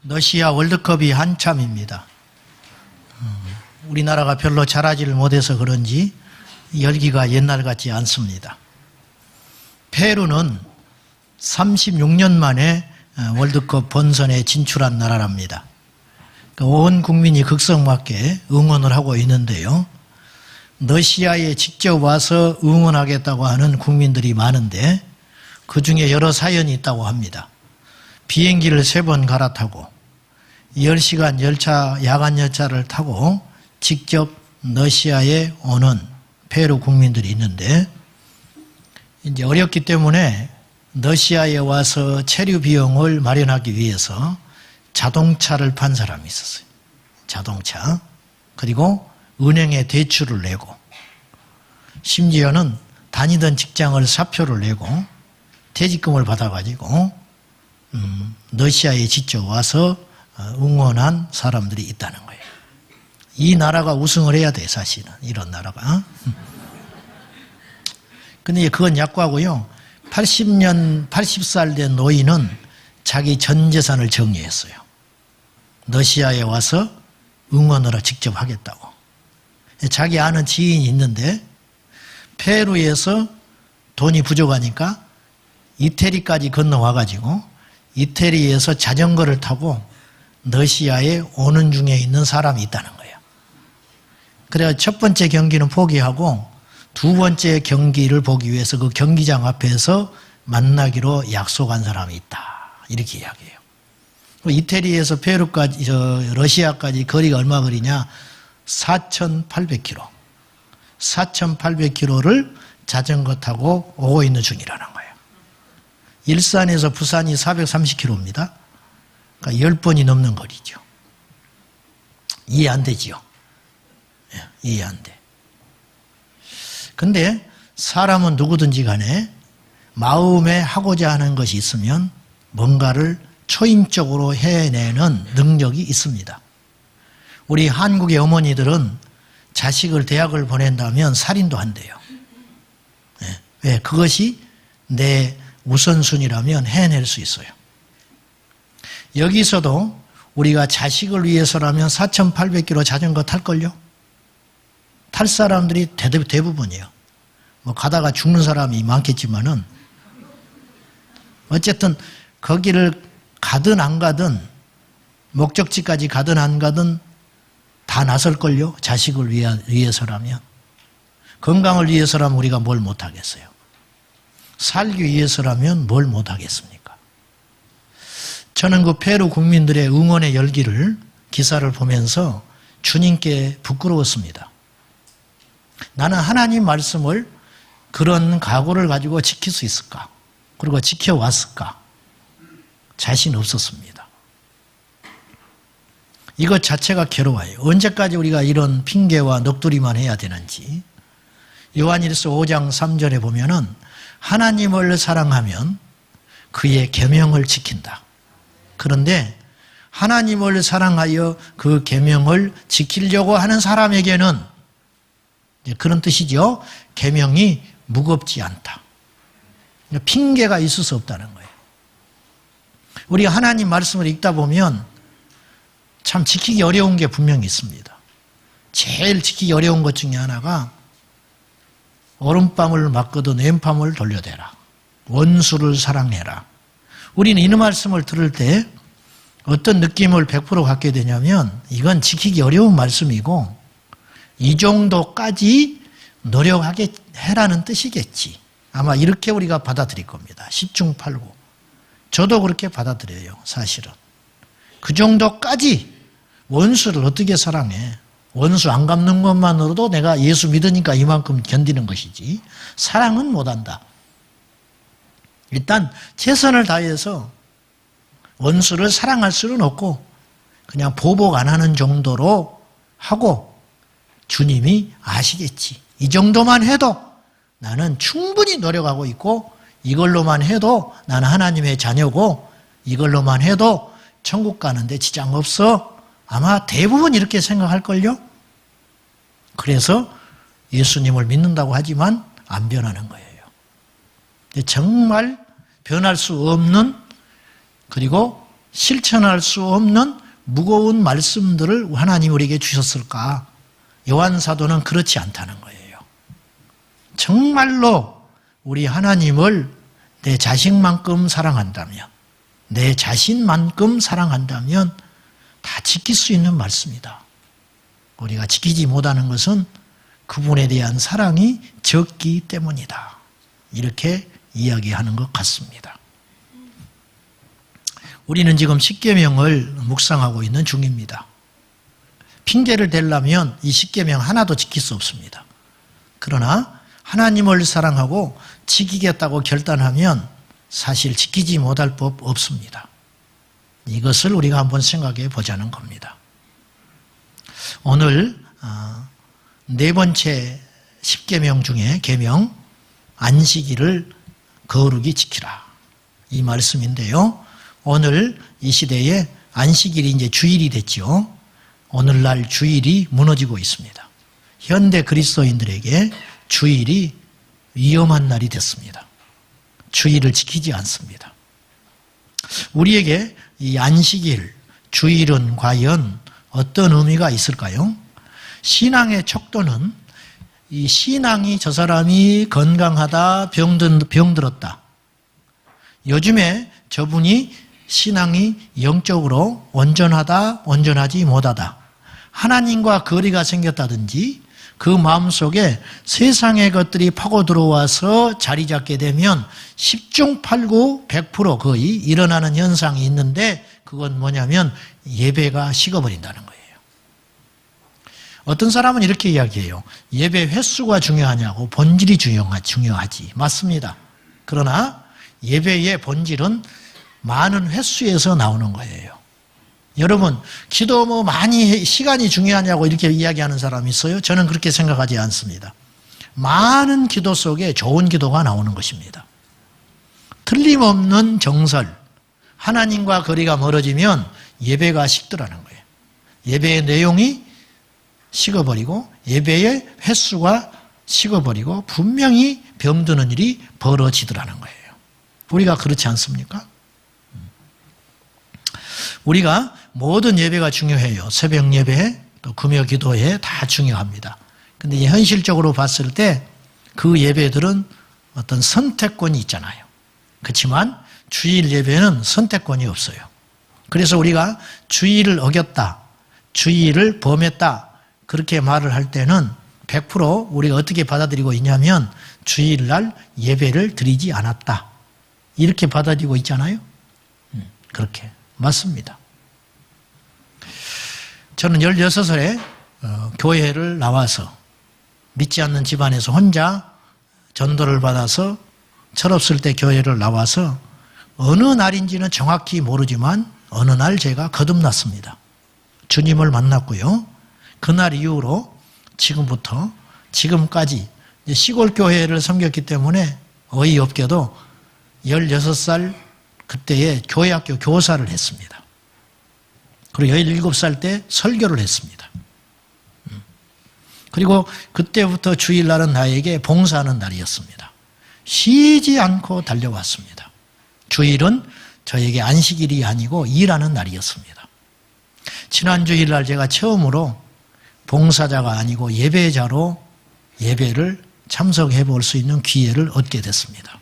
러시아 월드컵이 한참입니다. 우리나라가 별로 잘하지를 못해서 그런지 열기가 옛날 같지 않습니다. 페루는 36년 만에 월드컵 본선에 진출한 나라랍니다. 온 국민이 극성맞게 응원을 하고 있는데요. 러시아에 직접 와서 응원하겠다고 하는 국민들이 많은데 그 중에 여러 사연이 있다고 합니다. 비행기를 3번 갈아타고 10시간 열차, 야간 열차를 타고 직접 러시아에 오는 페루 국민들이 있는데 이제 어렵기 때문에 러시아에 와서 체류 비용을 마련하기 위해서 자동차를 판 사람이 있었어요. 자동차. 그리고 은행에 대출을 내고 심지어는 다니던 직장을 사표를 내고 퇴직금을 받아가지고 러시아에 직접 와서 응원한 사람들이 있다는 거예요. 이 나라가 우승을 해야 돼, 사실은. 이런 나라가. 근데 그건 약과고요. 80살 된 노인은 자기 전 재산을 정리했어요. 러시아에 와서 응원을 직접 하겠다고. 자기 아는 지인이 있는데 페루에서 돈이 부족하니까 이태리까지 건너와가지고 이태리에서 자전거를 타고 러시아에 오는 중에 있는 사람이 있다는 거예요. 그래서 첫 번째 경기는 포기하고 두 번째 경기를 보기 위해서 그 경기장 앞에서 만나기로 약속한 사람이 있다. 이렇게 이야기해요. 이태리에서 페루까지, 러시아까지 거리가 얼마 거리냐? 4,800km. 4,800km를 자전거 타고 오고 있는 중이라는 거예요. 일산에서 부산이 430km입니다. 그러니까 10번이 넘는 거리죠. 이해 안 되지요? 예, 이해 안 돼. 근데 사람은 누구든지 간에 마음에 하고자 하는 것이 있으면 뭔가를 초인적으로 해내는 능력이 있습니다. 우리 한국의 어머니들은 자식을 대학을 보낸다면 살인도 한대요. 네. 왜? 그것이 내 우선순위라면 해낼 수 있어요. 여기서도 우리가 자식을 위해서라면 4,800km 자전거 탈걸요? 탈 사람들이 대부분이에요. 뭐 가다가 죽는 사람이 많겠지만은 어쨌든 거기를 가든 안 가든 목적지까지 가든 안 가든 다 나설걸요? 자식을 위해서라면. 건강을 위해서라면 우리가 뭘 못하겠어요? 살기 위해서라면 뭘 못하겠습니까? 저는 그 페루 국민들의 응원의 열기를 기사를 보면서 주님께 부끄러웠습니다. 나는 하나님 말씀을 그런 각오를 가지고 지킬 수 있을까? 그리고 지켜왔을까? 자신 없었습니다. 이것 자체가 괴로워요. 언제까지 우리가 이런 핑계와 넋두리만 해야 되는지. 요한일서 5장 3절에 보면은 하나님을 사랑하면 그의 계명을 지킨다. 그런데 하나님을 사랑하여 그 계명을 지키려고 하는 사람에게는 그런 뜻이죠. 계명이 무겁지 않다. 핑계가 있을 수 없다는 거예요. 우리가 하나님 말씀을 읽다 보면 참 지키기 어려운 게 분명히 있습니다. 제일 지키기 어려운 것 중에 하나가 얼음밤을 맞거든 왼밤을 돌려대라. 원수를 사랑해라. 우리는 이 말씀을 들을 때 어떤 느낌을 100% 갖게 되냐면 이건 지키기 어려운 말씀이고 이 정도까지 노력하게 해라는 뜻이겠지. 아마 이렇게 우리가 받아들일 겁니다. 10중 8구. 저도 그렇게 받아들여요. 사실은. 그 정도까지 원수를 어떻게 사랑해? 원수 안 갚는 것만으로도 내가 예수 믿으니까 이만큼 견디는 것이지 사랑은 못한다. 일단 최선을 다해서 원수를 사랑할 수는 없고 그냥 보복 안 하는 정도로 하고 주님이 아시겠지. 이 정도만 해도 나는 충분히 노력하고 있고 이걸로만 해도 나는 하나님의 자녀고 이걸로만 해도 천국 가는데 지장 없어. 아마 대부분 이렇게 생각할걸요? 그래서 예수님을 믿는다고 하지만 안 변하는 거예요. 정말 변할 수 없는 그리고 실천할 수 없는 무거운 말씀들을 하나님 우리에게 주셨을까? 요한 사도는 그렇지 않다는 거예요. 정말로 우리 하나님을 내 자식만큼 사랑한다면, 내 자신만큼 사랑한다면 다 지킬 수 있는 말씀이다. 우리가 지키지 못하는 것은 그분에 대한 사랑이 적기 때문이다. 이렇게 이야기하는 것 같습니다. 우리는 지금 십계명을 묵상하고 있는 중입니다. 핑계를 대려면 이 십계명 하나도 지킬 수 없습니다. 그러나 하나님을 사랑하고 지키겠다고 결단하면 사실 지키지 못할 법 없습니다. 이것을 우리가 한번 생각해 보자는 겁니다. 오늘 네 번째 십계명 중에 계명 안식일을 거룩히 지키라, 이 말씀인데요. 오늘 이 시대에 안식일이 이제 주일이 됐죠. 오늘날 주일이 무너지고 있습니다. 현대 그리스도인들에게 주일이 위험한 날이 됐습니다. 주일을 지키지 않습니다. 우리에게 이 안식일, 주일은 과연 어떤 의미가 있을까요? 신앙의 척도는 이 신앙이 저 사람이 건강하다, 병들었다. 요즘에 저분이 신앙이 영적으로 온전하다, 온전하지 못하다. 하나님과 거리가 생겼다든지 그 마음속에 세상의 것들이 파고 들어와서 자리 잡게 되면 10중 8구 100% 거의 일어나는 현상이 있는데 그건 뭐냐면 예배가 식어버린다는 거예요. 어떤 사람은 이렇게 이야기해요. 예배 횟수가 중요하냐고. 본질이 중요하지. 맞습니다. 그러나 예배의 본질은 많은 횟수에서 나오는 거예요. 여러분, 기도 뭐 많이 시간이 중요하냐고 이렇게 이야기하는 사람이 있어요? 저는 그렇게 생각하지 않습니다. 많은 기도 속에 좋은 기도가 나오는 것입니다. 틀림없는 정설, 하나님과 거리가 멀어지면 예배가 식더라는 거예요. 예배의 내용이 식어버리고 예배의 횟수가 식어버리고 분명히 병드는 일이 벌어지더라는 거예요. 우리가 그렇지 않습니까? 우리가 모든 예배가 중요해요. 새벽 예배, 또 금요 기도회 다 중요합니다. 근데 현실적으로 봤을 때 그 예배들은 어떤 선택권이 있잖아요. 그렇지만 주일 예배는 선택권이 없어요. 그래서 우리가 주일을 어겼다, 주일을 범했다, 그렇게 말을 할 때는 100% 우리가 어떻게 받아들이고 있냐면 주일날 예배를 드리지 않았다, 이렇게 받아들이고 있잖아요. 그렇게 맞습니다. 저는 16살에 교회를 나와서 믿지 않는 집안에서 혼자 전도를 받아서 철없을 때 교회를 나와서 어느 날인지는 정확히 모르지만 어느 날 제가 거듭났습니다. 주님을 만났고요. 그날 이후로 지금부터 지금까지 시골 교회를 섬겼기 때문에 어이없게도 16살 그때에 교회학교 교사를 했습니다. 그리고 17살 때 설교를 했습니다. 그리고 그때부터 주일날은 나에게 봉사하는 날이었습니다. 쉬지 않고 달려왔습니다. 주일은 저에게 안식일이 아니고 일하는 날이었습니다. 지난 주일날 제가 처음으로 봉사자가 아니고 예배자로 예배를 참석해 볼 수 있는 기회를 얻게 됐습니다.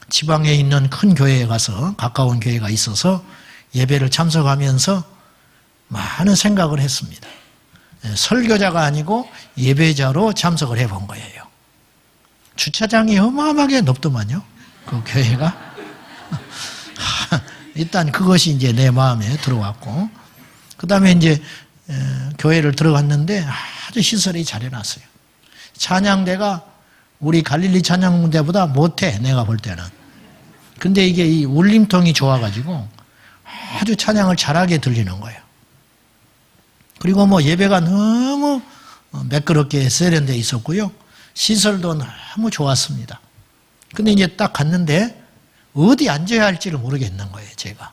지방에 있는 큰 교회에 가서 가까운 교회가 있어서 예배를 참석하면서 많은 생각을 했습니다. 설교자가 아니고 예배자로 참석을 해본 거예요. 주차장이 어마어마하게 높더만요. 그 교회가. 일단 그것이 이제 내 마음에 들어왔고, 그 다음에 이제 교회를 들어갔는데 아주 시설이 잘 해놨어요. 찬양대가 우리 갈릴리 찬양대보다 못해, 내가 볼 때는. 근데 이게 이 울림통이 좋아가지고 아주 찬양을 잘하게 들리는 거예요. 그리고 뭐 예배가 너무 매끄럽게 세련되어 있었고요. 시설도 너무 좋았습니다. 근데 이제 딱 갔는데 어디 앉아야 할지를 모르겠는 거예요, 제가.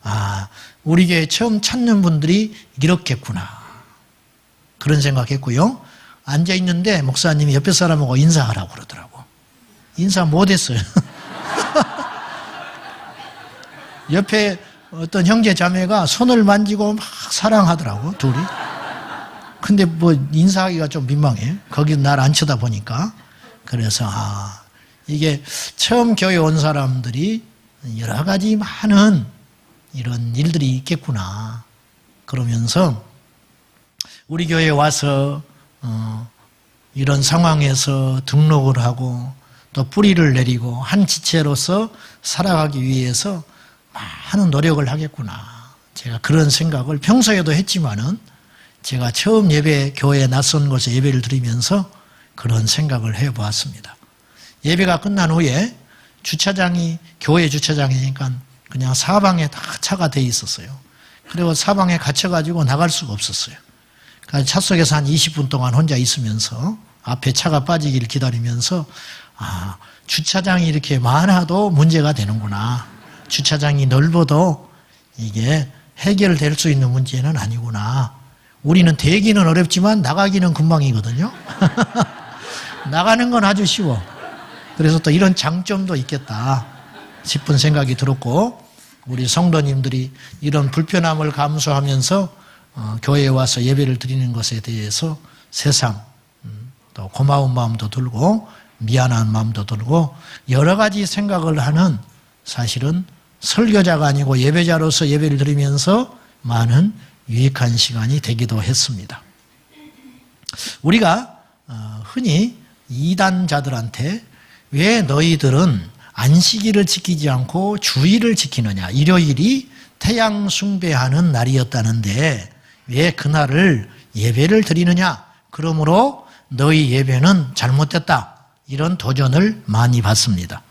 아, 우리 교회 처음 찾는 분들이 이렇겠구나. 그런 생각했고요. 앉아있는데 목사님이 옆에 사람하고 인사하라고 그러더라고. 인사 못했어요. 옆에 어떤 형제 자매가 손을 만지고 막 사랑하더라고, 둘이. 근데 뭐 인사하기가 좀 민망해. 거기 날 안 쳐다보니까. 그래서 이게 처음 교회 온 사람들이 여러 가지 많은 이런 일들이 있겠구나. 그러면서 우리 교회에 와서 이런 상황에서 등록을 하고 또 뿌리를 내리고 한 지체로서 살아가기 위해서 많은 노력을 하겠구나. 제가 그런 생각을 평소에도 했지만은 제가 처음 교회에 낯선 곳에 예배를 드리면서 그런 생각을 해보았습니다. 예배가 끝난 후에 주차장이 교회 주차장이니까 그냥 사방에 다 차가 돼 있었어요. 그리고 사방에 갇혀가지고 나갈 수가 없었어요. 그래서 차 속에서 한 20분 동안 혼자 있으면서 앞에 차가 빠지기를 기다리면서 주차장이 이렇게 많아도 문제가 되는구나. 주차장이 넓어도 이게 해결될 수 있는 문제는 아니구나. 우리는 대기는 어렵지만 나가기는 금방이거든요. 나가는 건 아주 쉬워. 그래서 또 이런 장점도 있겠다 싶은 생각이 들었고, 우리 성도님들이 이런 불편함을 감수하면서 교회에 와서 예배를 드리는 것에 대해서 새삼 또 고마운 마음도 들고 미안한 마음도 들고 여러 가지 생각을 하는, 사실은 설교자가 아니고 예배자로서 예배를 드리면서 많은 유익한 시간이 되기도 했습니다. 우리가 흔히 이단자들한테 왜 너희들은 안식일을 지키지 않고 주일을 지키느냐, 일요일이 태양 숭배하는 날이었다는데 왜 그날을 예배를 드리느냐, 그러므로 너희 예배는 잘못됐다, 이런 도전을 많이 받습니다.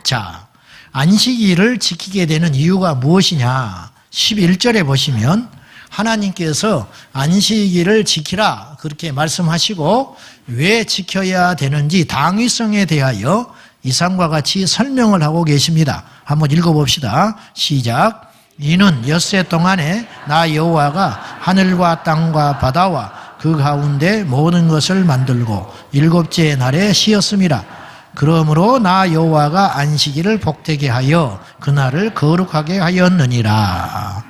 자, 안식일을 지키게 되는 이유가 무엇이냐, 11절에 보시면 하나님께서 안식일을 지키라 그렇게 말씀하시고 왜 지켜야 되는지 당위성에 대하여 이상과 같이 설명을 하고 계십니다. 한번 읽어봅시다. 시작. 이는 엿새 동안에 나 여호와가 하늘과 땅과 바다와 그 가운데 모든 것을 만들고 일곱째 날에 쉬었음이라. 그러므로 나 여호와가 안식일을 복되게 하여 그날을 거룩하게 하였느니라.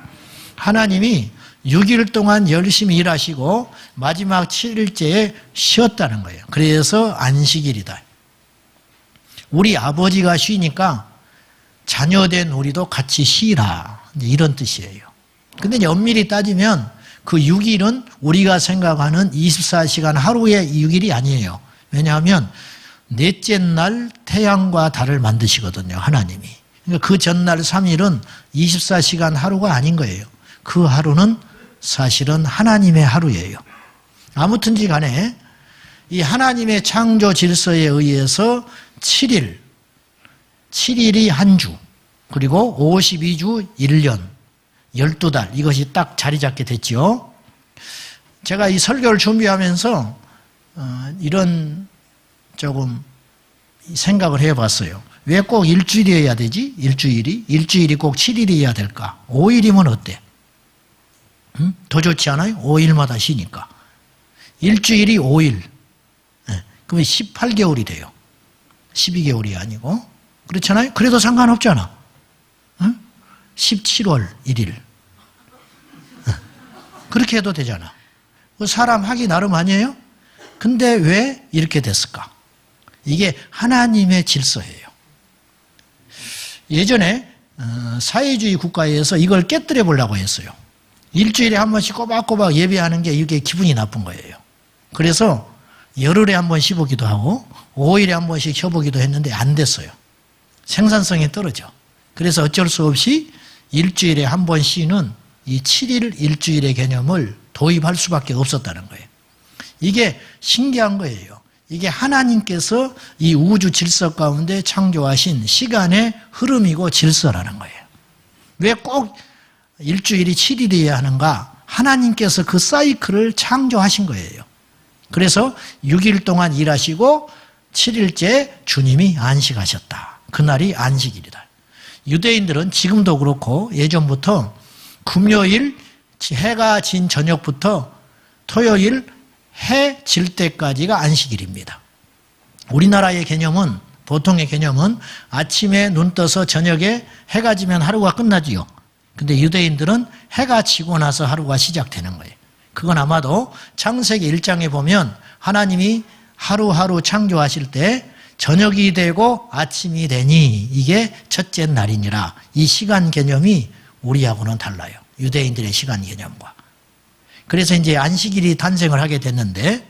하나님이 6일 동안 열심히 일하시고 마지막 7일째에 쉬었다는 거예요. 그래서 안식일이다. 우리 아버지가 쉬니까 자녀된 우리도 같이 쉬라, 이런 뜻이에요. 근데 엄밀히 따지면 그 6일은 우리가 생각하는 24시간 하루의 6일이 아니에요. 왜냐하면 넷째 날 태양과 달을 만드시거든요, 하나님이. 그러니까 그 전날 3일은 24시간 하루가 아닌 거예요. 그 하루는 사실은 하나님의 하루예요. 아무튼지 간에 이 하나님의 창조 질서에 의해서 7일이 한 주, 그리고 52주 1년, 12달, 이것이 딱 자리 잡게 됐죠. 제가 이 설교를 준비하면서 이런 조금 생각을 해봤어요. 왜 꼭 일주일이어야 되지? 일주일이 꼭 7일이어야 될까? 5일이면 어때? 더 좋지 않아요? 5일마다 쉬니까. 일주일이 5일. 그러면 18개월이 돼요. 12개월이 아니고. 그렇잖아요? 그래도 상관없잖아. 17월 1일. 그렇게 해도 되잖아. 사람 하기 나름 아니에요? 근데 왜 이렇게 됐을까? 이게 하나님의 질서예요. 예전에 사회주의 국가에서 이걸 깨뜨려 보려고 했어요. 일주일에 한 번씩 꼬박꼬박 예배하는 게 이게 기분이 나쁜 거예요. 그래서 열흘에 한 번 쉬보기도 하고 5일에 한 번씩 쉬보기도 했는데 안 됐어요. 생산성이 떨어져. 그래서 어쩔 수 없이 일주일에 한 번 쉬는 이 7일 일주일의 개념을 도입할 수밖에 없었다는 거예요. 이게 신기한 거예요. 이게 하나님께서 이 우주 질서 가운데 창조하신 시간의 흐름이고 질서라는 거예요. 왜 꼭 일주일이 7일이어야 하는가? 하나님께서 그 사이클을 창조하신 거예요. 그래서 6일 동안 일하시고 7일째 주님이 안식하셨다. 그날이 안식일이다. 유대인들은 지금도 그렇고 예전부터 금요일 해가 진 저녁부터 토요일 해 질 때까지가 안식일입니다. 우리나라의 개념은 보통의 개념은 아침에 눈 떠서 저녁에 해가 지면 하루가 끝나지요. 근데 유대인들은 해가 지고 나서 하루가 시작되는 거예요. 그건 아마도 창세기 1장에 보면 하나님이 하루하루 창조하실 때 저녁이 되고 아침이 되니 이게 첫째 날이니라. 이 시간 개념이 우리하고는 달라요. 유대인들의 시간 개념과. 그래서 이제 안식일이 탄생을 하게 됐는데,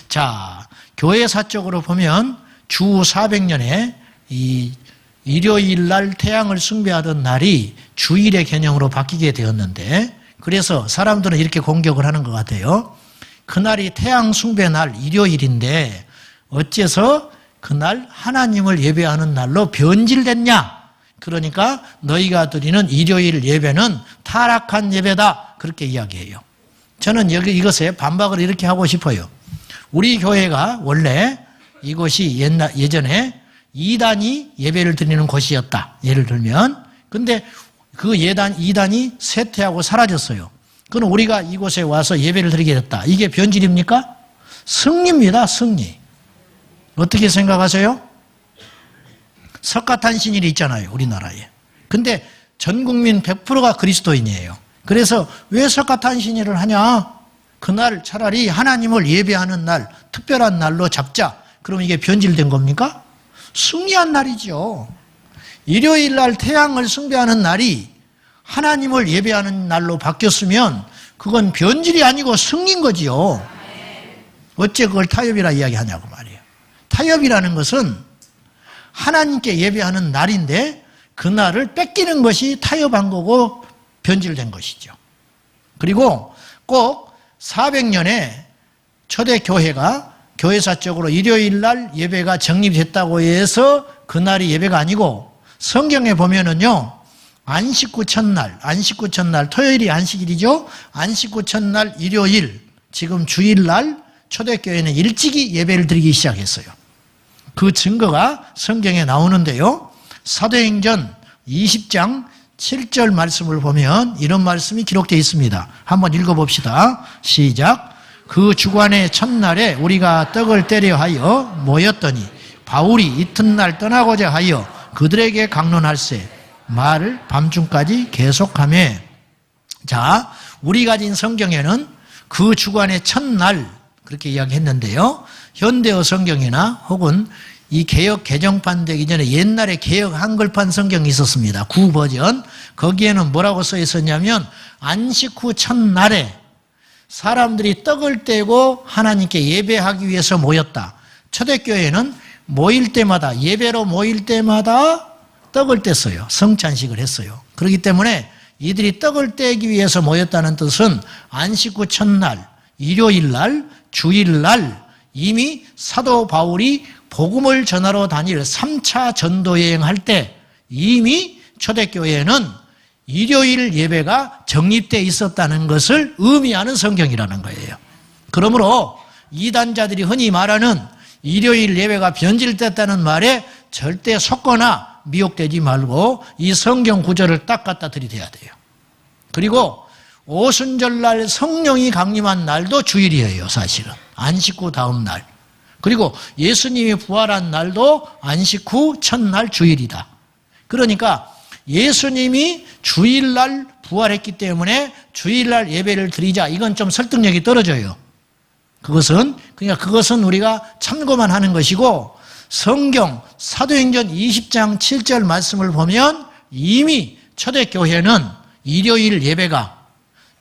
자, 교회사적으로 보면 주 400년에 이 일요일 날 태양을 숭배하던 날이 주일의 개념으로 바뀌게 되었는데, 그래서 사람들은 이렇게 공격을 하는 것 같아요. 그날이 태양 숭배 날 일요일인데 어째서 그날 하나님을 예배하는 날로 변질됐냐? 그러니까 너희가 드리는 일요일 예배는 타락한 예배다. 그렇게 이야기해요. 저는 이것에 반박을 이렇게 하고 싶어요. 우리 교회가 원래 이곳이 예전에 이단이 예배를 드리는 곳이었다. 예를 들면. 근데 그 이단이 쇠퇴하고 사라졌어요. 그럼 우리가 이곳에 와서 예배를 드리게 됐다. 이게 변질입니까? 승리입니다. 승리. 어떻게 생각하세요? 석가탄신일이 있잖아요. 우리나라에. 근데 전 국민 100%가 그리스도인이에요. 그래서 왜 석가탄신일을 하냐? 그날 차라리 하나님을 예배하는 날, 특별한 날로 잡자. 그럼 이게 변질된 겁니까? 승리한 날이죠. 일요일 날 태양을 숭배하는 날이 하나님을 예배하는 날로 바뀌었으면 그건 변질이 아니고 승리인 거지요. 어째 그걸 타협이라 이야기하냐고 말이에요. 타협이라는 것은 하나님께 예배하는 날인데 그 날을 뺏기는 것이 타협한 거고 변질된 것이죠. 그리고 꼭 400년에 초대교회가 교회사적으로 일요일 날 예배가 정립됐다고 해서 그날이 예배가 아니고 성경에 보면은요, 안식구 첫날 토요일이 안식일이죠. 안식구 첫날 일요일, 지금 주일날 초대교회는 일찍이 예배를 드리기 시작했어요. 그 증거가 성경에 나오는데요. 사도행전 20장 7절 말씀을 보면 이런 말씀이 기록되어 있습니다. 한번 읽어봅시다. 시작. 그 주간의 첫날에 우리가 떡을 떼려 하여 모였더니 바울이 이튿날 떠나고자 하여 그들에게 강론할세 말을 밤중까지 계속하며. 자, 우리 가진 성경에는 그 주간의 첫날 그렇게 이야기했는데요. 현대어 성경이나 혹은 이 개역 개정판 되기 전에 옛날에 개역 한글판 성경이 있었습니다. 구버전. 거기에는 뭐라고 써 있었냐면 안식 후 첫날에 사람들이 떡을 떼고 하나님께 예배하기 위해서 모였다. 초대교회는 모일 때마다, 예배로 모일 때마다 떡을 뗐어요. 성찬식을 했어요. 그렇기 때문에 이들이 떡을 떼기 위해서 모였다는 뜻은 안식 후 첫날, 일요일날, 주일날 이미 사도 바울이 복음을 전하러 다닐 3차 전도 여행할 때 이미 초대교회는 일요일 예배가 정립되어 있었다는 것을 의미하는 성경이라는 거예요. 그러므로 이단자들이 흔히 말하는 일요일 예배가 변질됐다는 말에 절대 속거나 미혹되지 말고 이 성경 구절을 딱 갖다 들이대야 돼요. 그리고 오순절날 성령이 강림한 날도 주일이에요. 사실은 안식 후 다음 날. 그리고 예수님이 부활한 날도 안식 후 첫날 주일이다. 그러니까 예수님이 주일날 부활했기 때문에 주일날 예배를 드리자. 이건 좀 설득력이 떨어져요. 그것은 우리가 참고만 하는 것이고, 성경 사도행전 20장 7절 말씀을 보면 이미 초대교회는 일요일 예배가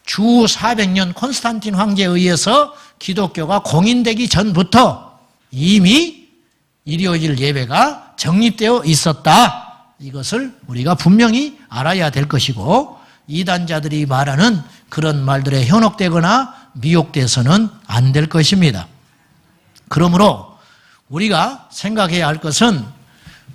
주 400년 콘스탄틴 황제에 의해서 기독교가 공인되기 전부터 이미 일요일 예배가 정립되어 있었다. 이것을 우리가 분명히 알아야 될 것이고, 이단자들이 말하는 그런 말들에 현혹되거나 미혹돼서는 안 될 것입니다. 그러므로 우리가 생각해야 할 것은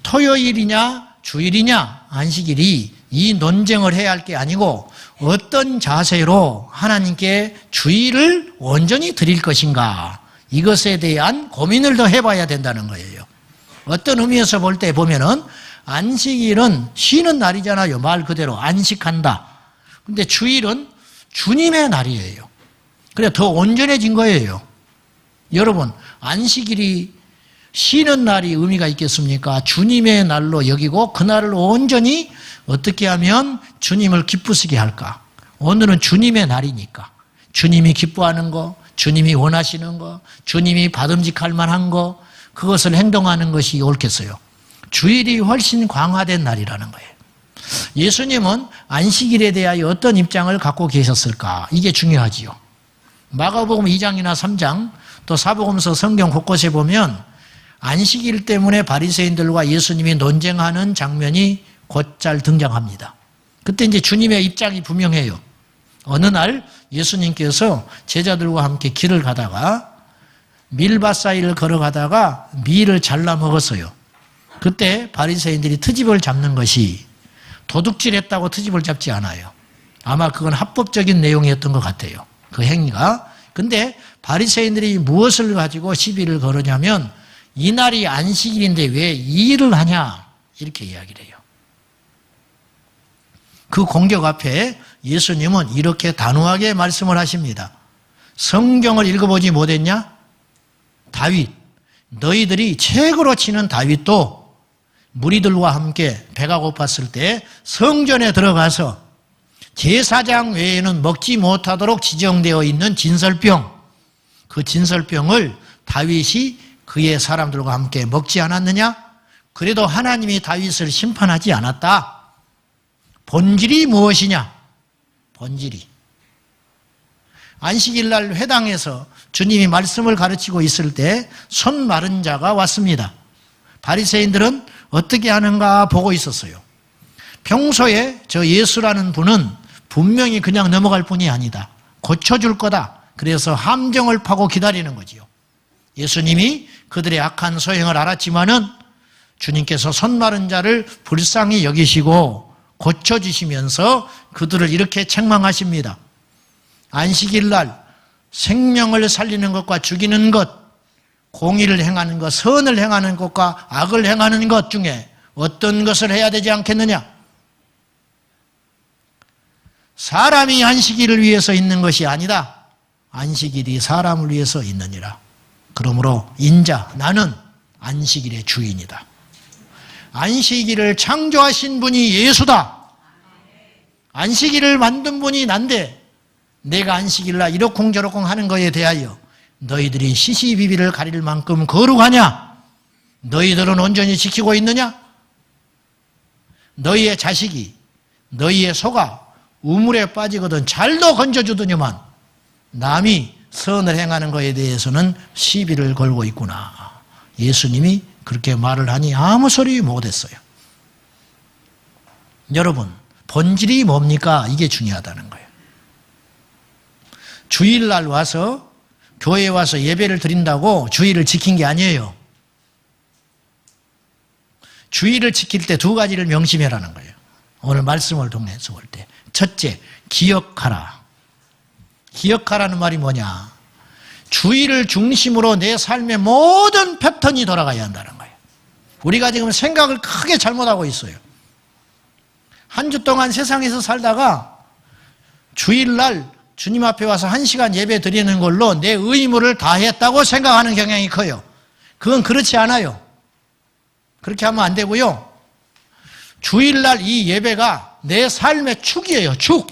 토요일이냐 주일이냐 안식일이 이 논쟁을 해야 할 게 아니고 어떤 자세로 하나님께 주일을 온전히 드릴 것인가, 이것에 대한 고민을 더 해봐야 된다는 거예요. 어떤 의미에서 볼 때 보면은 안식일은 쉬는 날이잖아요. 말 그대로 안식한다. 근데 주일은 주님의 날이에요. 그래 더 온전해진 거예요. 여러분, 안식일이 쉬는 날이 의미가 있겠습니까? 주님의 날로 여기고 그날을 온전히 어떻게 하면 주님을 기쁘시게 할까? 오늘은 주님의 날이니까 주님이 기뻐하는 거, 주님이 원하시는 거, 주님이 받음직할 만한 거, 그것을 행동하는 것이 옳겠어요. 주일이 훨씬 광화된 날이라는 거예요. 예수님은 안식일에 대하여 어떤 입장을 갖고 계셨을까? 이게 중요하지요. 마가복음 2장이나 3장 또 사복음서 성경 곳곳에 보면 안식일 때문에 바리새인들과 예수님이 논쟁하는 장면이 곧잘 등장합니다. 그때 이제 주님의 입장이 분명해요. 어느 날 예수님께서 제자들과 함께 길을 가다가 밀밭 사이를 걸어가다가 밀을 잘라 먹었어요. 그때 바리새인들이 트집을 잡는 것이 도둑질했다고 트집을 잡지 않아요. 아마 그건 합법적인 내용이었던 것 같아요. 그 행위가. 근데 바리새인들이 무엇을 가지고 시비를 걸으냐면 이날이 안식일인데 왜 이 일을 하냐 이렇게 이야기를 해요. 그 공격 앞에 예수님은 이렇게 단호하게 말씀을 하십니다. 성경을 읽어보지 못했냐? 다윗, 너희들이 책으로 치는 다윗도 무리들과 함께 배가 고팠을 때 성전에 들어가서 제사장 외에는 먹지 못하도록 지정되어 있는 진설병, 그 진설병을 다윗이 그의 사람들과 함께 먹지 않았느냐? 그래도 하나님이 다윗을 심판하지 않았다. 본질이 무엇이냐? 본질이. 안식일날 회당에서 주님이 말씀을 가르치고 있을 때 손 마른 자가 왔습니다. 바리새인들은 어떻게 하는가 보고 있었어요. 평소에 저 예수라는 분은 분명히 그냥 넘어갈 분이 아니다. 고쳐줄 거다. 그래서 함정을 파고 기다리는 거지요. 예수님이 그들의 악한 소행을 알았지만은 주님께서 손 마른 자를 불쌍히 여기시고 고쳐주시면서 그들을 이렇게 책망하십니다. 안식일날 생명을 살리는 것과 죽이는 것, 공의를 행하는 것, 선을 행하는 것과 악을 행하는 것 중에 어떤 것을 해야 되지 않겠느냐? 사람이 안식일을 위해서 있는 것이 아니다. 안식일이 사람을 위해서 있느니라. 그러므로 인자, 나는 안식일의 주인이다. 안식일을 창조하신 분이 예수다. 안식일을 만든 분이 난데 내가 안식일날 이러쿵저러쿵 하는 것에 대하여 너희들이 시시비비를 가릴 만큼 거룩하냐? 너희들은 온전히 지키고 있느냐? 너희의 자식이 너희의 소가 우물에 빠지거든 잘도 건져주더니만 남이 선을 행하는 것에 대해서는 시비를 걸고 있구나. 예수님이 그렇게 말을 하니 아무 소리 못했어요. 여러분, 본질이 뭡니까? 이게 중요하다는 거예요. 주일날 와서 교회에 와서 예배를 드린다고 주일을 지킨 게 아니에요. 주일을 지킬 때 두 가지를 명심해라는 거예요. 오늘 말씀을 통해서 볼 때. 첫째, 기억하라. 기억하라는 말이 뭐냐? 주일을 중심으로 내 삶의 모든 패턴이 돌아가야 한다는 거예요. 우리가 지금 생각을 크게 잘못하고 있어요. 한 주 동안 세상에서 살다가 주일날 주님 앞에 와서 1시간 예배 드리는 걸로 내 의무를 다했다고 생각하는 경향이 커요. 그건 그렇지 않아요. 그렇게 하면 안 되고요. 주일날 이 예배가 내 삶의 축이에요. 축.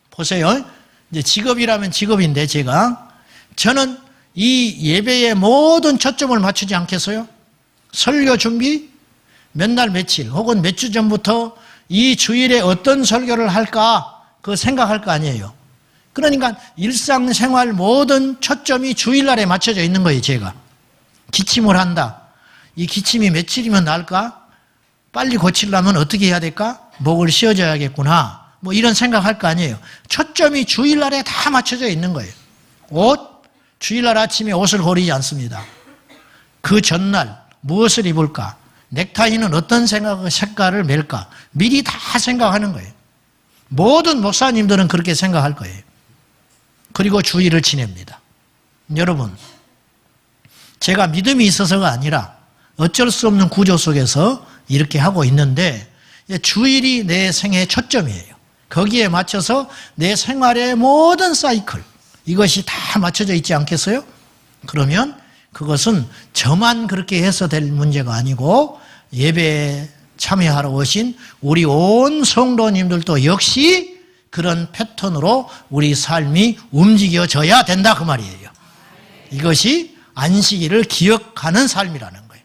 보세요. 이제 직업이라면 직업인데 저는 이 예배의 모든 초점을 맞추지 않겠어요? 설교 준비 몇 날 며칠 혹은 몇 주 전부터 이 주일에 어떤 설교를 할까 그거 생각할 거 아니에요. 그러니까 일상생활 모든 초점이 주일날에 맞춰져 있는 거예요. 제가 기침을 한다. 이 기침이 며칠이면 나을까? 빨리 고치려면 어떻게 해야 될까? 목을 씌워줘야겠구나. 뭐 이런 생각할 거 아니에요. 초점이 주일날에 다 맞춰져 있는 거예요. 옷, 주일날 아침에 옷을 고르지 않습니다. 그 전날 무엇을 입을까? 넥타이는 어떤 색깔을 맬까? 미리 다 생각하는 거예요. 모든 목사님들은 그렇게 생각할 거예요. 그리고 주일을 지냅니다. 여러분, 제가 믿음이 있어서가 아니라 어쩔 수 없는 구조 속에서 이렇게 하고 있는데 주일이 내 생애의 초점이에요. 거기에 맞춰서 내 생활의 모든 사이클 이것이 다 맞춰져 있지 않겠어요? 그러면 그것은 저만 그렇게 해서 될 문제가 아니고 예배에 참여하러 오신 우리 온 성도님들도 역시 그런 패턴으로 우리 삶이 움직여져야 된다 그 말이에요. 이것이 안식일을 기억하는 삶이라는 거예요.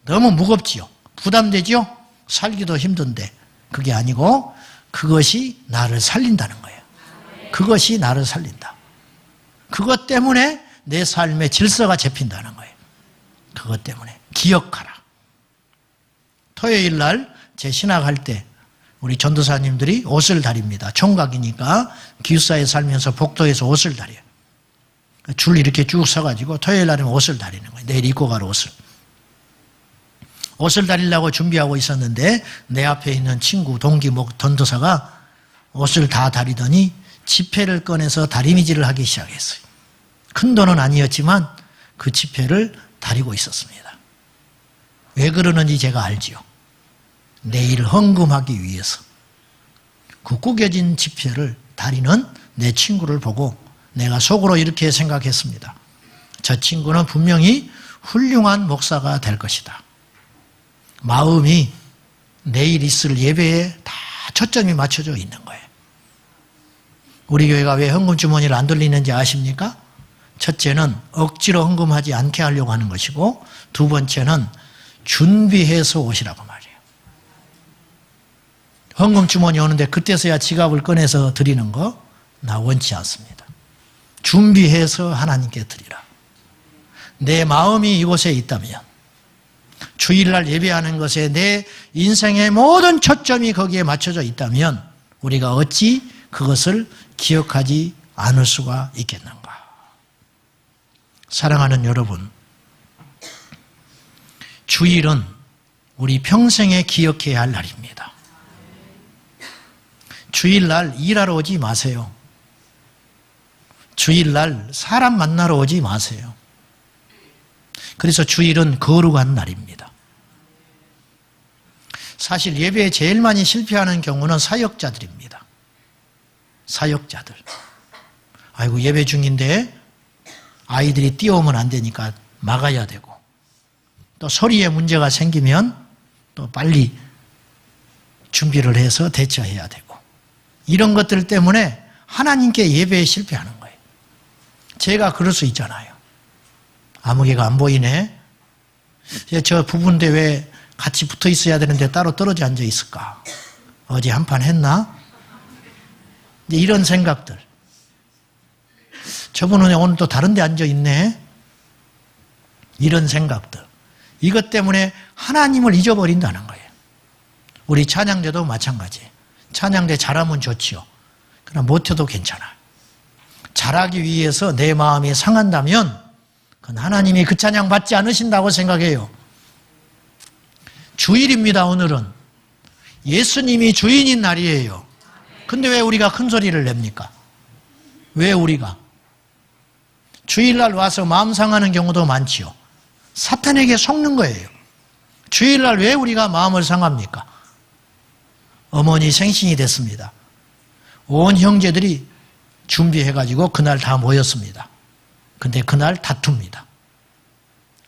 너무 무겁지요. 부담되지요. 살기도 힘든데 그게 아니고 그것이 나를 살린다는 거예요. 그것이 나를 살린다. 그것 때문에 내 삶의 질서가 잡힌다는 거예요. 그것 때문에 기억하라. 토요일 날 제 신학할 때 우리 전도사님들이 옷을 다립니다. 총각이니까 기숙사에 살면서 복도에서 옷을 다려요. 줄 이렇게 쭉 서가지고 토요일 날이면 옷을 다리는 거예요. 내일 입고 갈 옷을. 옷을 다리려고 준비하고 있었는데 내 앞에 있는 친구 동기 전도사가 옷을 다 다리더니 지폐를 꺼내서 다리미질을 하기 시작했어요. 큰 돈은 아니었지만 그 지폐를 다리고 있었습니다. 왜 그러는지 제가 알지요. 내일 헌금하기 위해서 그 구겨진 지폐를 다리는 내 친구를 보고 내가 속으로 이렇게 생각했습니다. 저 친구는 분명히 훌륭한 목사가 될 것이다. 마음이 내일 있을 예배에 다 초점이 맞춰져 있는 거예요. 우리 교회가 왜 헌금 주머니를 안 돌리는지 아십니까? 첫째는 억지로 헌금하지 않게 하려고 하는 것이고 두 번째는 준비해서 오시라고 말이에요. 헌금 주머니 오는데 그때서야 지갑을 꺼내서 드리는 거 나 원치 않습니다. 준비해서 하나님께 드리라. 내 마음이 이곳에 있다면 주일날 예배하는 것에 내 인생의 모든 초점이 거기에 맞춰져 있다면 우리가 어찌 그것을 기억하지 않을 수가 있겠는가. 사랑하는 여러분, 주일은 우리 평생에 기억해야 할 날입니다. 주일날 일하러 오지 마세요. 주일날 사람 만나러 오지 마세요. 그래서 주일은 거룩한 날입니다. 사실 예배에 제일 많이 실패하는 경우는 사역자들입니다. 사역자들. 아이고 예배 중인데 아이들이 뛰어오면 안 되니까 막아야 되고 또 소리에 문제가 생기면 또 빨리 준비를 해서 대처해야 되고 이런 것들 때문에 하나님께 예배에 실패하는 거예요. 제가 그럴 수 있잖아요. 아무개가 안 보이네. 저 부부인데 왜 같이 붙어 있어야 되는데 따로 떨어져 앉아 있을까? 어제 한판 했나? 이런 생각들. 저분은 오늘 또 다른 데 앉아 있네. 이런 생각들. 이것 때문에 하나님을 잊어버린다는 거예요. 우리 찬양대도 마찬가지예요. 찬양대 잘하면 좋지요. 그러나 못해도 괜찮아요. 잘하기 위해서 내 마음이 상한다면 그건 하나님이 그 찬양 받지 않으신다고 생각해요. 주일입니다. 오늘은 예수님이 주인인 날이에요. 근데 왜 우리가 큰 소리를 냅니까? 왜 우리가? 주일날 와서 마음 상하는 경우도 많지요. 사탄에게 속는 거예요. 주일날 왜 우리가 마음을 상합니까? 어머니 생신이 됐습니다. 온 형제들이 준비해가지고 그날 다 모였습니다. 근데 그날 다툽니다.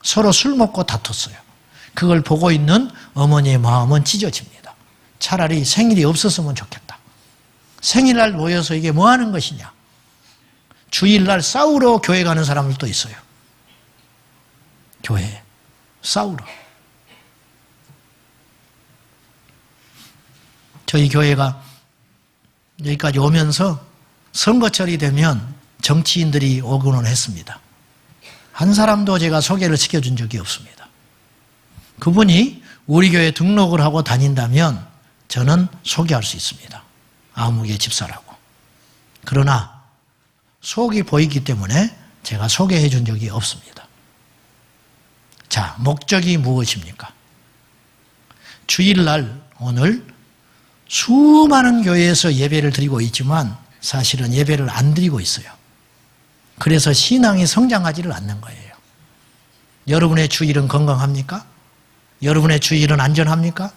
서로 술 먹고 다퉜어요. 그걸 보고 있는 어머니의 마음은 찢어집니다. 차라리 생일이 없었으면 좋겠다. 생일날 모여서 이게 뭐 하는 것이냐. 주일날 싸우러 교회 가는 사람들도 있어요. 교회에 싸우러. 저희 교회가 여기까지 오면서 선거철이 되면 정치인들이 오곤 했습니다. 한 사람도 제가 소개를 시켜준 적이 없습니다. 그분이 우리 교회에 등록을 하고 다닌다면 저는 소개할 수 있습니다. 아무개 집사라고. 그러나 속이 보이기 때문에 제가 소개해 준 적이 없습니다. 자, 목적이 무엇입니까? 주일날 오늘 수많은 교회에서 예배를 드리고 있지만 사실은 예배를 안 드리고 있어요. 그래서 신앙이 성장하지를 않는 거예요. 여러분의 주일은 건강합니까? 여러분의 주일은 안전합니까?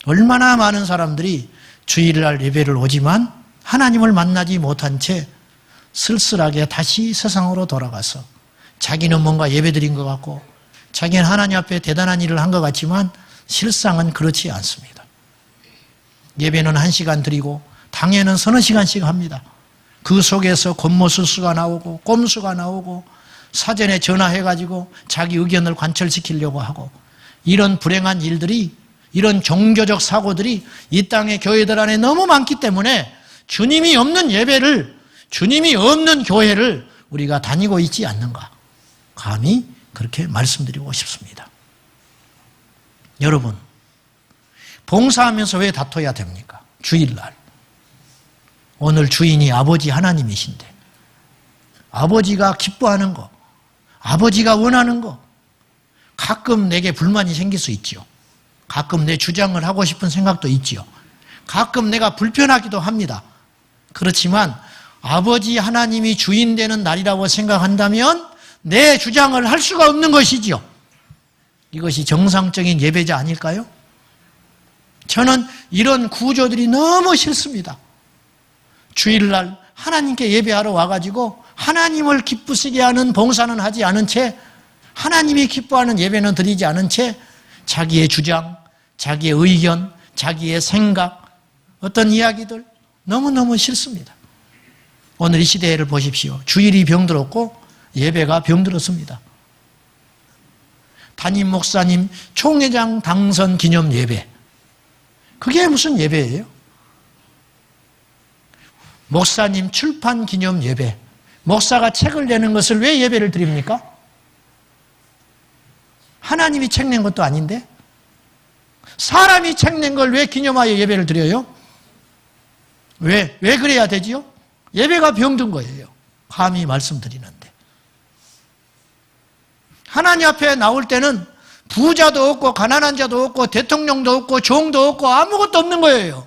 얼마나 많은 사람들이 주일날 예배를 오지만 하나님을 만나지 못한 채 쓸쓸하게 다시 세상으로 돌아가서 자기는 뭔가 예배드린 것 같고 자기는 하나님 앞에 대단한 일을 한 것 같지만 실상은 그렇지 않습니다. 예배는 1시간 드리고 당회는 서너 시간씩 합니다. 그 속에서 곤모술수가 나오고 꼼수가 나오고 사전에 전화해가지고 자기 의견을 관철시키려고 하고 이런 불행한 일들이 이런 종교적 사고들이 이 땅의 교회들 안에 너무 많기 때문에 주님이 없는 예배를 주님이 없는 교회를 우리가 다니고 있지 않는가 감히 그렇게 말씀드리고 싶습니다. 여러분 봉사하면서 왜 다퉈야 됩니까? 주일날 오늘 주인이 아버지 하나님이신데 아버지가 기뻐하는 거 아버지가 원하는 거 가끔 내게 불만이 생길 수 있지요. 가끔 내 주장을 하고 싶은 생각도 있지요. 가끔 내가 불편하기도 합니다. 그렇지만 아버지 하나님이 주인 되는 날이라고 생각한다면 내 주장을 할 수가 없는 것이지요. 이것이 정상적인 예배자 아닐까요? 저는 이런 구조들이 너무 싫습니다. 주일날 하나님께 예배하러 와가지고 하나님을 기쁘시게 하는 봉사는 하지 않은 채 하나님이 기뻐하는 예배는 드리지 않은 채 자기의 주장, 자기의 의견, 자기의 생각, 어떤 이야기들 너무너무 싫습니다. 오늘 이 시대를 보십시오. 주일이 병들었고 예배가 병들었습니다. 담임 목사님 총회장 당선 기념 예배. 그게 무슨 예배예요? 목사님 출판 기념 예배. 목사가 책을 내는 것을 왜 예배를 드립니까? 하나님이 책 낸 것도 아닌데 사람이 책 낸 걸 왜 기념하여 예배를 드려요? 왜 그래야 되지요? 예배가 병든 거예요. 감히 말씀드리는데 하나님 앞에 나올 때는 부자도 없고 가난한 자도 없고 대통령도 없고 종도 없고 아무것도 없는 거예요.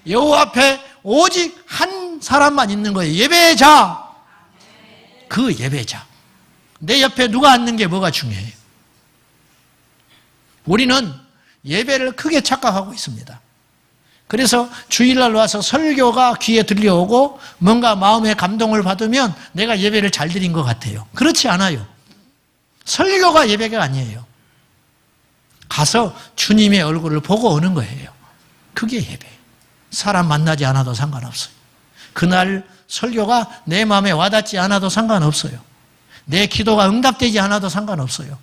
여호와 앞에 오직 한 사람만 있는 거예요. 예배자. 그 예배자. 내 옆에 누가 앉는 게 뭐가 중요해요? 우리는 예배를 크게 착각하고 있습니다. 그래서 주일날 와서 설교가 귀에 들려오고 뭔가 마음의 감동을 받으면 내가 예배를 잘 드린 것 같아요. 그렇지 않아요. 설교가 예배가 아니에요. 가서 주님의 얼굴을 보고 오는 거예요. 그게 예배예요. 사람 만나지 않아도 상관없어요. 그날 설교가 내 마음에 와닿지 않아도 상관없어요. 내 기도가 응답되지 않아도 상관없어요.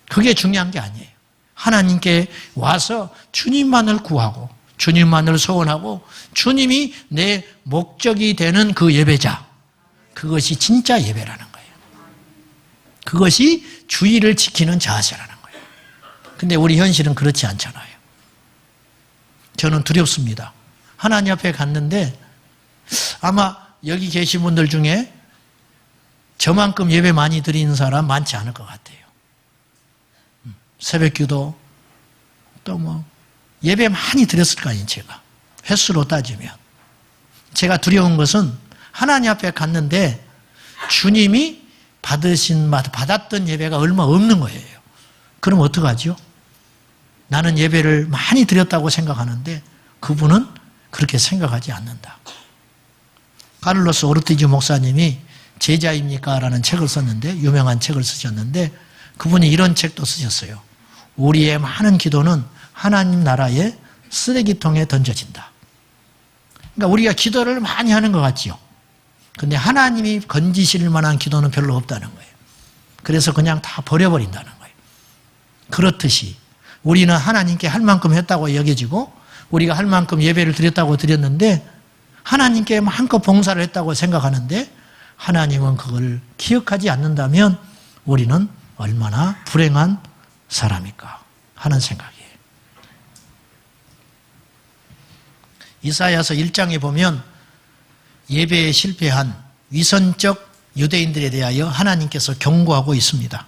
그게 중요한 게 아니에요. 하나님께 와서 주님만을 구하고 주님만을 소원하고 주님이 내 목적이 되는 그 예배자, 그것이 진짜 예배라는 거예요. 그것이 주의를 지키는 자세라는 거예요. 근데 우리 현실은 그렇지 않잖아요. 저는 두렵습니다. 하나님 앞에 갔는데 아마 여기 계신 분들 중에 저만큼 예배 많이 드리는 사람 많지 않을 것 같아요. 새벽기도 또 뭐 예배 많이 드렸을 거 아니에요. 제가 횟수로 따지면 제가 두려운 것은 하나님 앞에 갔는데 주님이 받았던 예배가 얼마 없는 거예요. 그럼 어떡하죠? 나는 예배를 많이 드렸다고 생각하는데 그분은 그렇게 생각하지 않는다. 카를로스 오르티즈 목사님이 제자입니까? 라는 책을 썼는데 유명한 책을 쓰셨는데 그분이 이런 책도 쓰셨어요. 우리의 많은 기도는 하나님 나라의 쓰레기통에 던져진다. 그러니까 우리가 기도를 많이 하는 것 같지요. 근데 하나님이 건지실 만한 기도는 별로 없다는 거예요. 그래서 그냥 다 버려버린다는 거예요. 그렇듯이 우리는 하나님께 할 만큼 했다고 여겨지고 우리가 할 만큼 예배를 드렸다고 드렸는데 하나님께 마음껏 봉사를 했다고 생각하는데 하나님은 그걸 기억하지 않는다면 우리는 얼마나 불행한 사람일까 하는 생각이에요. 이사야서 1장에 보면 예배에 실패한 위선적 유대인들에 대하여 하나님께서 경고하고 있습니다.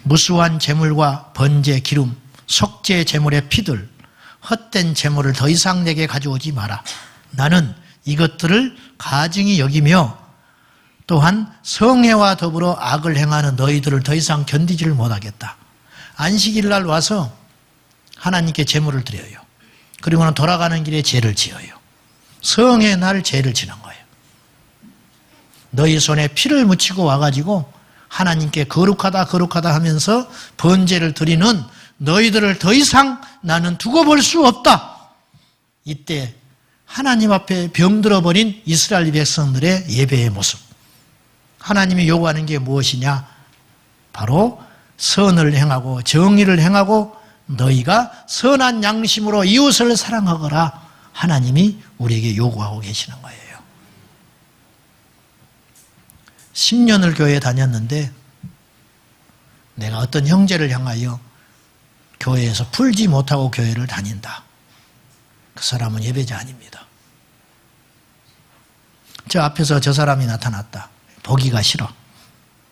무수한 제물과 번제, 기름, 속죄 제물의 피들, 헛된 제물을 더 이상 내게 가져오지 마라. 나는 이것들을 가증히 여기며 또한 성회와 더불어 악을 행하는 너희들을 더 이상 견디지를 못하겠다. 안식일 날 와서 하나님께 제물을 드려요. 그리고는 돌아가는 길에 죄를 지어요. 성의 날 죄를 지는 거예요. 너희 손에 피를 묻히고 와가지고 하나님께 거룩하다 거룩하다 하면서 번제를 드리는 너희들을 더 이상 나는 두고 볼 수 없다. 이때 하나님 앞에 병들어버린 이스라엘 백성들의 예배의 모습. 하나님이 요구하는 게 무엇이냐? 바로 선을 행하고 정의를 행하고 너희가 선한 양심으로 이웃을 사랑하거라. 하나님이 우리에게 요구하고 계시는 거예요. 10년을 교회에 다녔는데 내가 어떤 형제를 향하여 교회에서 풀지 못하고 교회를 다닌다. 그 사람은 예배자 아닙니다. 저 앞에서 저 사람이 나타났다. 보기가 싫어.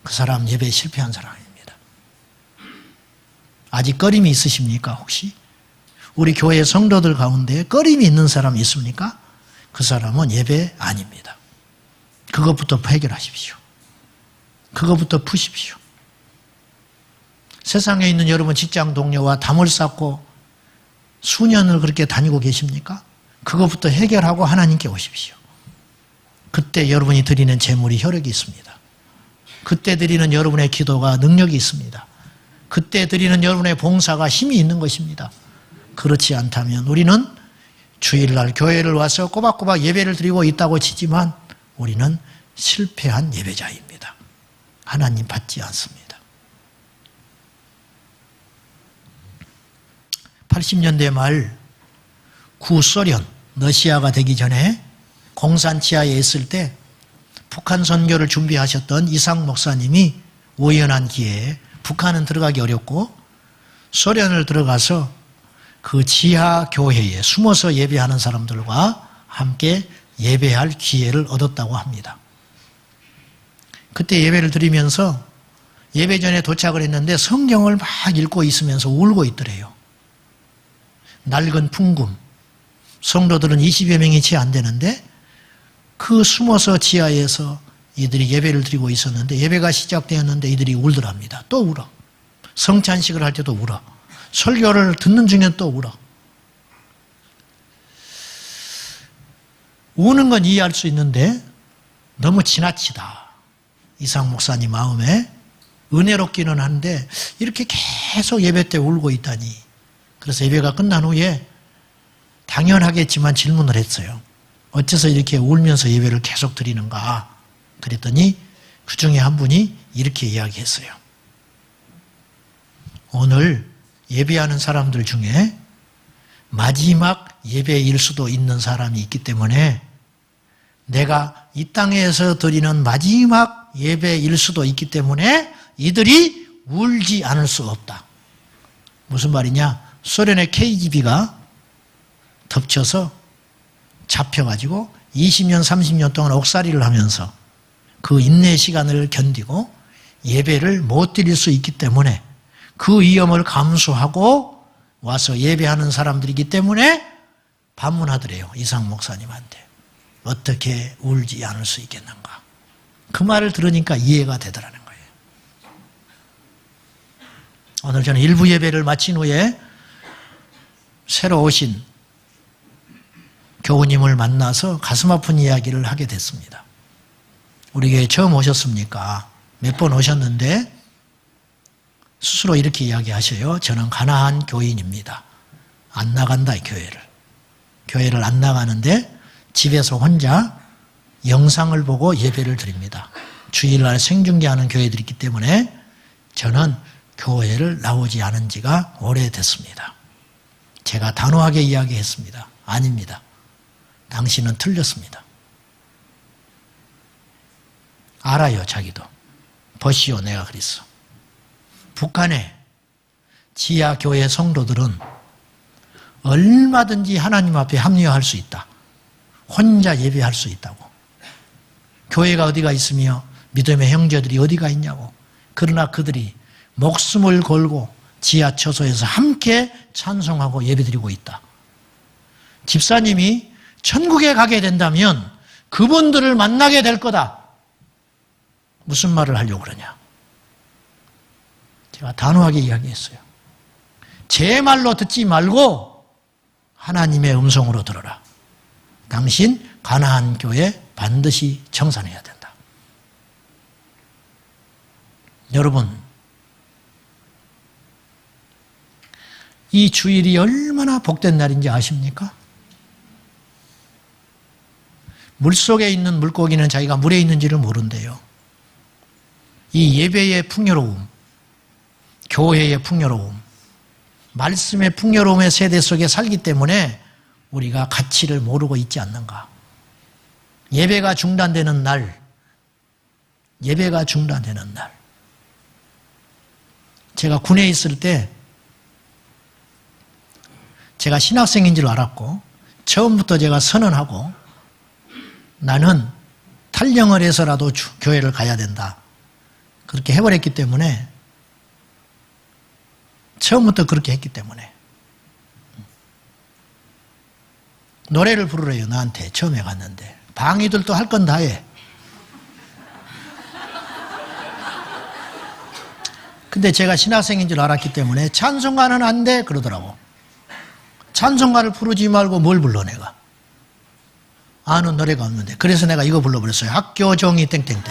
그 사람 예배에 실패한 사람입니다. 아직 꺼림이 있으십니까 혹시? 우리 교회 성도들 가운데 꺼림이 있는 사람이 있습니까? 그 사람은 예배 아닙니다. 그것부터 해결하십시오. 그것부터 푸십시오. 세상에 있는 여러분 직장 동료와 담을 쌓고 수년을 그렇게 다니고 계십니까? 그것부터 해결하고 하나님께 오십시오. 그때 여러분이 드리는 제물이 혈액이 있습니다. 그때 드리는 여러분의 기도가 능력이 있습니다. 그때 드리는 여러분의 봉사가 힘이 있는 것입니다. 그렇지 않다면 우리는 주일날 교회를 와서 꼬박꼬박 예배를 드리고 있다고 치지만 우리는 실패한 예배자입니다. 하나님 받지 않습니다. 80년대 말 구소련, 러시아가 되기 전에 공산 치하에 있을 때 북한 선교를 준비하셨던 이상 목사님이 우연한 기회에 북한은 들어가기 어렵고 소련을 들어가서 그 지하 교회에 숨어서 예배하는 사람들과 함께 예배할 기회를 얻었다고 합니다. 그때 예배를 드리면서 예배 전에 도착을 했는데 성경을 막 읽고 있으면서 울고 있더래요. 낡은 풍금. 성도들은 20여 명이 채 안 되는데 그 숨어서 지하에서 이들이 예배를 드리고 있었는데 예배가 시작되었는데 이들이 울더랍니다. 또 울어. 성찬식을 할 때도 울어. 설교를 듣는 중에 또 울어. 우는 건 이해할 수 있는데 너무 지나치다. 이상 목사님 마음에 은혜롭기는 한데 이렇게 계속 예배 때 울고 있다니. 그래서 예배가 끝난 후에 당연하겠지만 질문을 했어요. 어째서 이렇게 울면서 예배를 계속 드리는가? 그랬더니 그 중에 한 분이 이렇게 이야기했어요. 오늘 예배하는 사람들 중에 마지막 예배일 수도 있는 사람이 있기 때문에 내가 이 땅에서 드리는 마지막 예배일 수도 있기 때문에 이들이 울지 않을 수 없다. 무슨 말이냐? 소련의 KGB가 덮쳐서 잡혀가지고 20년, 30년 동안 옥살이를 하면서 그 인내 시간을 견디고 예배를 못 드릴 수 있기 때문에 그 위험을 감수하고 와서 예배하는 사람들이기 때문에 반문하더래요. 이상 목사님한테. 어떻게 울지 않을 수 있겠는가. 그 말을 들으니까 이해가 되더라는 거예요. 오늘 저는 일부 예배를 마친 후에 새로 오신 교우님을 만나서 가슴 아픈 이야기를 하게 됐습니다. 우리 교회 처음 오셨습니까? 몇 번 오셨는데 스스로 이렇게 이야기하셔요. 저는 가난한 교인입니다. 안 나간다, 교회를. 교회를 안 나가는데 집에서 혼자 영상을 보고 예배를 드립니다. 주일날 생중계하는 교회들이 있기 때문에 저는 교회를 나오지 않은 지가 오래됐습니다. 제가 단호하게 이야기했습니다. 아닙니다. 당신은 틀렸습니다. 알아요, 자기도. 보시오, 내가 그랬어. 북한의 지하교회 성도들은 얼마든지 하나님 앞에 합류할 수 있다. 혼자 예배할 수 있다고. 교회가 어디가 있으며 믿음의 형제들이 어디가 있냐고. 그러나 그들이 목숨을 걸고 지하처소에서 함께 찬송하고 예배드리고 있다. 집사님이 천국에 가게 된다면 그분들을 만나게 될 거다. 무슨 말을 하려고 그러냐. 제가 단호하게 이야기했어요. 제 말로 듣지 말고 하나님의 음성으로 들어라. 당신 가나안 교회 반드시 청산해야 된다. 여러분, 이 주일이 얼마나 복된 날인지 아십니까? 물속에 있는 물고기는 자기가 물에 있는지를 모른대요. 이 예배의 풍요로움, 교회의 풍요로움, 말씀의 풍요로움의 세대 속에 살기 때문에 우리가 가치를 모르고 있지 않는가. 예배가 중단되는 날, 예배가 중단되는 날. 제가 군에 있을 때 제가 신학생인 줄 알았고 처음부터 제가 선언하고 나는 탈영을 해서라도 교회를 가야 된다. 그렇게 해버렸기 때문에 처음부터 그렇게 했기 때문에 노래를 부르래요. 나한테 처음에 갔는데 방위들도 할 건 다 해. 근데 제가 신학생인 줄 알았기 때문에 찬송가는 안 돼 그러더라고. 찬송가를 부르지 말고 뭘 불러 내가. 아는 노래가 없는데. 그래서 내가 이거 불러버렸어요. 학교 종이 땡땡땡.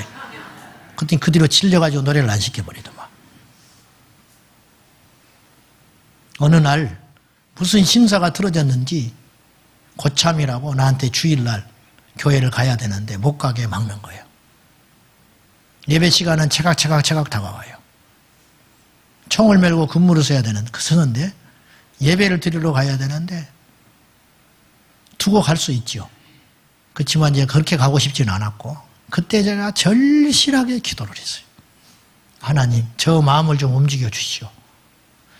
그때 그 뒤로 찔려가지고 노래를 안 시켜버리더만. 어느 날 무슨 심사가 틀어졌는지 고참이라고 나한테 주일날 교회를 가야 되는데 못 가게 막는 거예요. 예배 시간은 체각체각 다가와요. 총을 메고 근무를 서야 되는 그 서는데 예배를 드리러 가야 되는데 두고 갈 수 있죠. 그렇지만 이제 그렇게 가고 싶지는 않았고 그때 제가 절실하게 기도를 했어요. 하나님, 저 마음을 좀 움직여 주시오.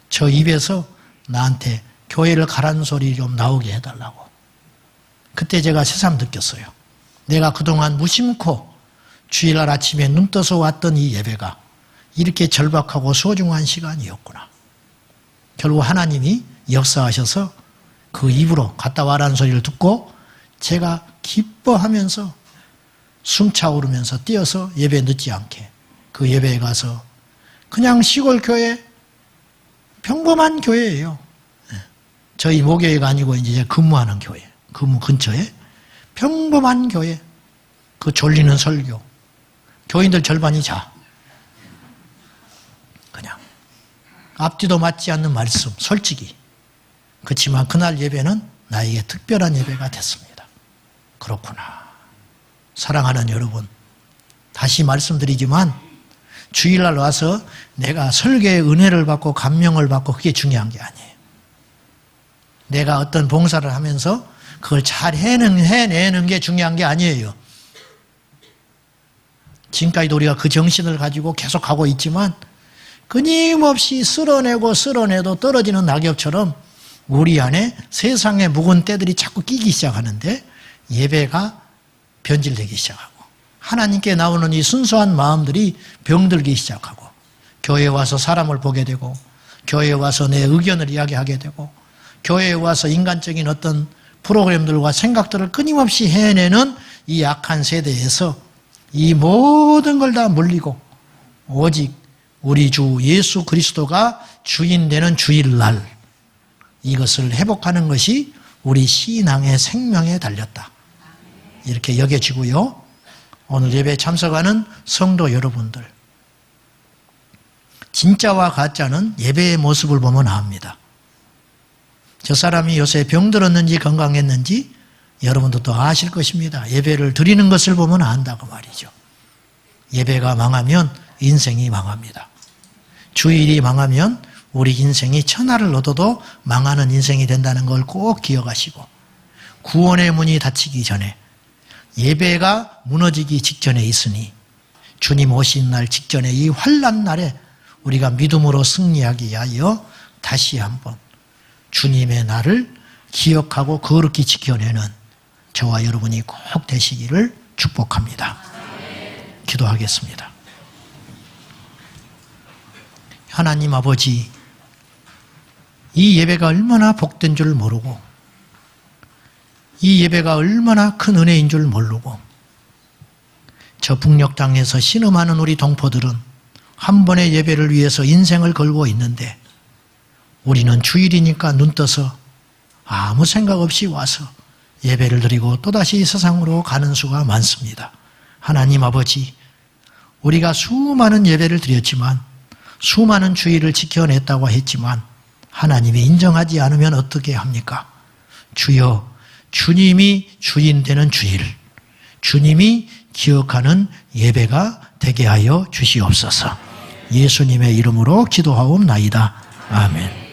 저 입에서 나한테 교회를 가라는 소리 좀 나오게 해달라고. 그때 제가 새삼 느꼈어요. 내가 그동안 무심코 주일날 아침에 눈 떠서 왔던 이 예배가 이렇게 절박하고 소중한 시간이었구나. 결국 하나님이 역사하셔서 그 입으로 갔다 와라는 소리를 듣고 제가 기뻐하면서 숨차오르면서 뛰어서 예배 늦지 않게 그 예배에 가서 그냥 시골 교회, 평범한 교회예요. 저희 모교회가 아니고 이제 근무하는 교회, 근무 근처에 평범한 교회, 그 졸리는 설교, 교인들 절반이 자. 그냥 앞뒤도 맞지 않는 말씀, 솔직히. 그렇지만 그날 예배는 나에게 특별한 예배가 됐습니다. 그렇구나. 사랑하는 여러분, 다시 말씀드리지만 주일날 와서 내가 설교의 은혜를 받고 감명을 받고 그게 중요한 게 아니에요. 내가 어떤 봉사를 하면서 그걸 잘 해내는 게 중요한 게 아니에요. 지금까지도 우리가 그 정신을 가지고 계속 하고 있지만 끊임없이 쓸어내도 떨어지는 낙엽처럼 우리 안에 세상의 묵은 때들이 자꾸 끼기 시작하는데 예배가 변질되기 시작하고 하나님께 나오는 이 순수한 마음들이 병들기 시작하고 교회에 와서 사람을 보게 되고 교회에 와서 내 의견을 이야기하게 되고 교회에 와서 인간적인 어떤 프로그램들과 생각들을 끊임없이 해내는 이 악한 세대에서 이 모든 걸 다 물리고 오직 우리 주 예수 그리스도가 주인 되는 주일날 이것을 회복하는 것이 우리 신앙의 생명에 달렸다. 이렇게 여겨지고요. 오늘 예배에 참석하는 성도 여러분들, 진짜와 가짜는 예배의 모습을 보면 압니다. 저 사람이 요새 병들었는지 건강했는지 여러분도 또 아실 것입니다. 예배를 드리는 것을 보면 안다고 말이죠. 예배가 망하면 인생이 망합니다. 주일이 망하면 우리 인생이 천하를 얻어도 망하는 인생이 된다는 걸 꼭 기억하시고 구원의 문이 닫히기 전에 예배가 무너지기 직전에 있으니 주님 오신 날 직전에 이 환난 날에 우리가 믿음으로 승리하기 위하여 다시 한번 주님의 날을 기억하고 거룩히 지켜내는 저와 여러분이 꼭 되시기를 축복합니다. 기도하겠습니다. 하나님 아버지, 이 예배가 얼마나 복된 줄 모르고 이 예배가 얼마나 큰 은혜인 줄 모르고 저 북녘 땅에서 신음하는 우리 동포들은 한 번의 예배를 위해서 인생을 걸고 있는데 우리는 주일이니까 눈 떠서 아무 생각 없이 와서 예배를 드리고 또다시 세상으로 가는 수가 많습니다. 하나님 아버지, 우리가 수많은 예배를 드렸지만 수많은 주일을 지켜냈다고 했지만 하나님이 인정하지 않으면 어떻게 합니까? 주여, 주님이 주인 되는 주일, 주님이 기억하는 예배가 되게 하여 주시옵소서. 예수님의 이름으로 기도하옵나이다. 아멘.